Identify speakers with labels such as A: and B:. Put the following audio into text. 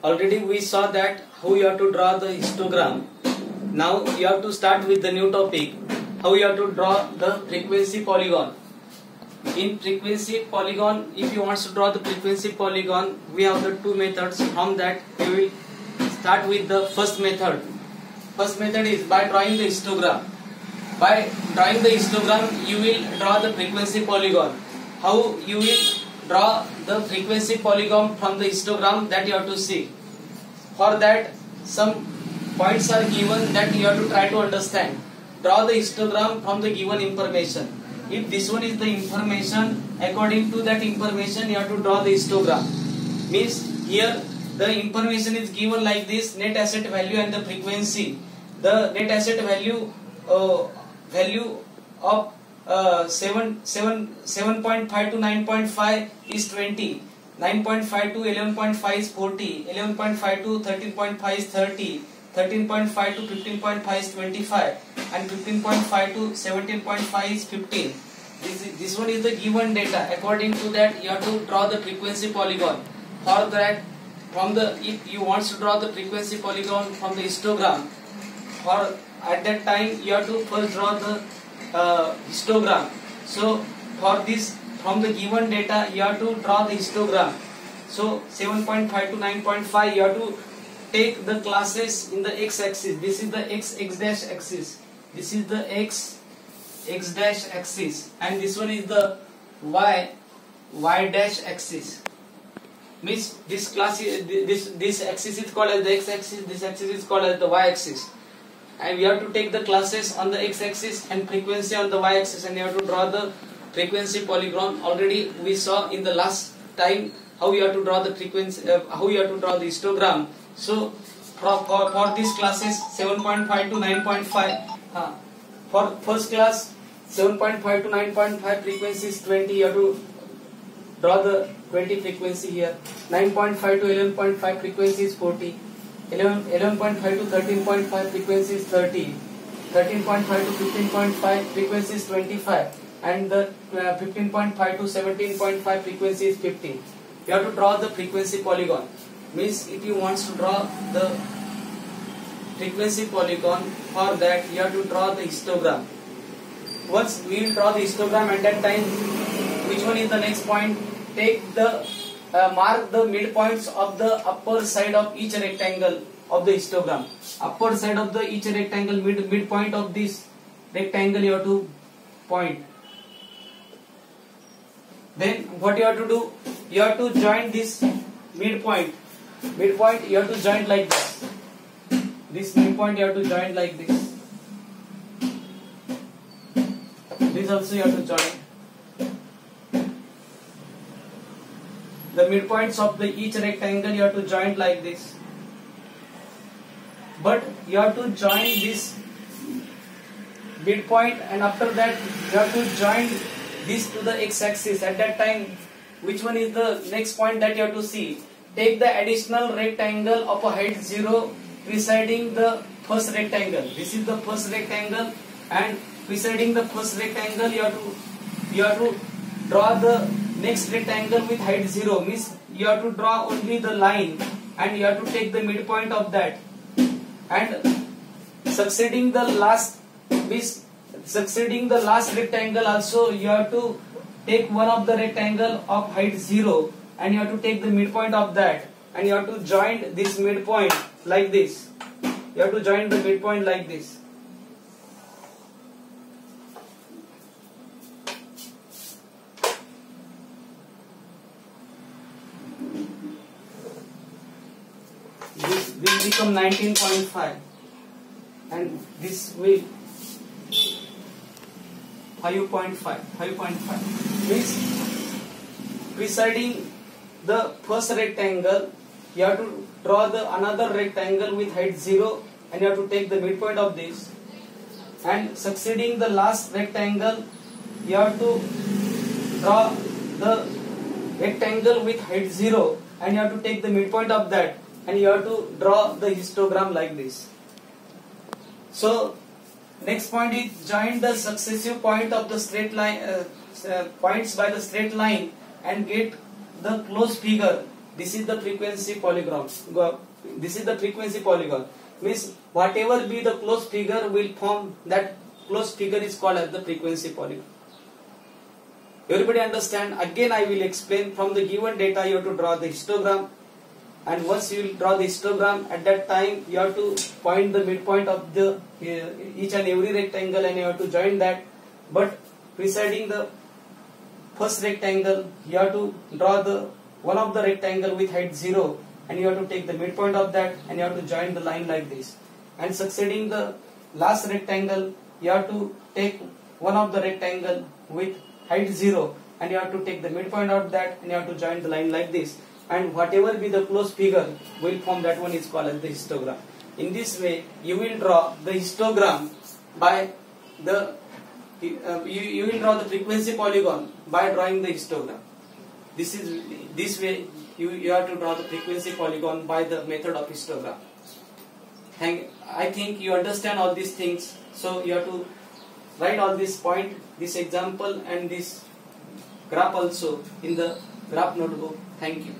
A: Already we saw that how you have to draw the histogram. Now you have to start with the new topic, how you have to draw the frequency polygon. In frequency polygon, if you want to draw the frequency polygon, we have the two methods. From that we will start with the first method. First method is by drawing the histogram. By drawing the histogram, you will draw the frequency polygon. How you will draw the frequency polygon from the histogram, that you have to see. For that, some points are given that you have to try to understand. Draw the histogram from the given information. If this one is the information, according to that information you have to draw the histogram. Means here the information is given like this: net asset value and the frequency. The net asset value of 7.5 to 9.5 is 20, 9.5 to 11.5 is 40, 11.5 to 13.5 is 30, 13.5 to 15.5 is 25, and 15.5 to 17.5 is 15. This one is the given data. According to that, you have to draw the frequency polygon. For that, if you want to draw the frequency polygon from the histogram, at that time you have to first draw the histogram. So for this, from the given data you have to draw the histogram. So 7.5 to 9.5, you have to take the classes in the x-axis. This is the x dash axis. This is the x dash axis, and this one is the y dash axis. Means this class this axis is called as the x-axis. This axis is called as the y-axis. And we have to take the classes on the x-axis and frequency on the y-axis, and you have to draw the frequency polygon. Already we saw in the last time how you have to draw the frequency, how you have to draw the histogram. So for these classes 7.5 to 9.5, for first class 7.5 to 9.5 frequency is 20. You have to draw the 20 frequency here. 9.5 to 11.5 frequency is 40. 11.5 to 13.5 frequency is 30, 13.5 to 15.5 frequency is 25, and the 15.5 to 17.5 frequency is 15. You have to draw the frequency polygon. Means if you want to draw the frequency polygon, for that you have to draw the histogram. Once we will draw the histogram, at that time, which one is the next point? Take the mark the midpoints of the upper side of each rectangle of the histogram. Upper side of the each rectangle, midpoint of this rectangle you have to point. Then what you have to do? You have to join this midpoint. Midpoint you have to join like this. This midpoint you have to join like this. This also you have to join. The midpoints of each rectangle you have to join like this. But you have to join this midpoint, and after that you have to join this to the x-axis. At that time, which one is the next point that you have to see? Take the additional rectangle of a height 0 preceding the first rectangle. This is the first rectangle, and preceding the first rectangle you have to draw the next rectangle with height 0. Means you have to draw only the line, and you have to take the midpoint of that, and succeeding the last rectangle also you have to take one of the rectangle of height 0, and you have to take the midpoint of that, and you have to join this midpoint like this. You have to join the midpoint like this. This will become 19.5, and this will 5.5. Means preceding the first rectangle, you have to draw another rectangle with height 0, and you have to take the midpoint of this, and succeeding the last rectangle, you have to draw the rectangle with height 0, and you have to take the midpoint of that, and you have to draw the histogram like this. So next point is join the successive point of the straight line points by the straight line and get the closed figure this is the frequency polygon. This is the frequency polygon. Means whatever be the closed figure will form, that closed figure is called as the frequency polygon. Everybody understand? Again I will explain. From the given data you have to draw the histogram, and once you will draw the histogram, at that time you have to point the midpoint of the each and every rectangle, and you have to join that. But preceding the first rectangle, you have to draw the one of the rectangle with height 0, and you have to take the midpoint of that, and you have to join the line like this. And succeeding the last rectangle, you have to take one of the rectangle with height 0, and you have to take the midpoint of that, and you have to join the line like this. And whatever be the closed figure will form, that one is called as the histogram. In this way you will draw the histogram by the you will draw the frequency polygon by drawing the histogram. This way you have to draw the frequency polygon by the method of histogram. I think you understand all these things, so you have to write all this point, this example and this graph also in the graph notebook. Thank you.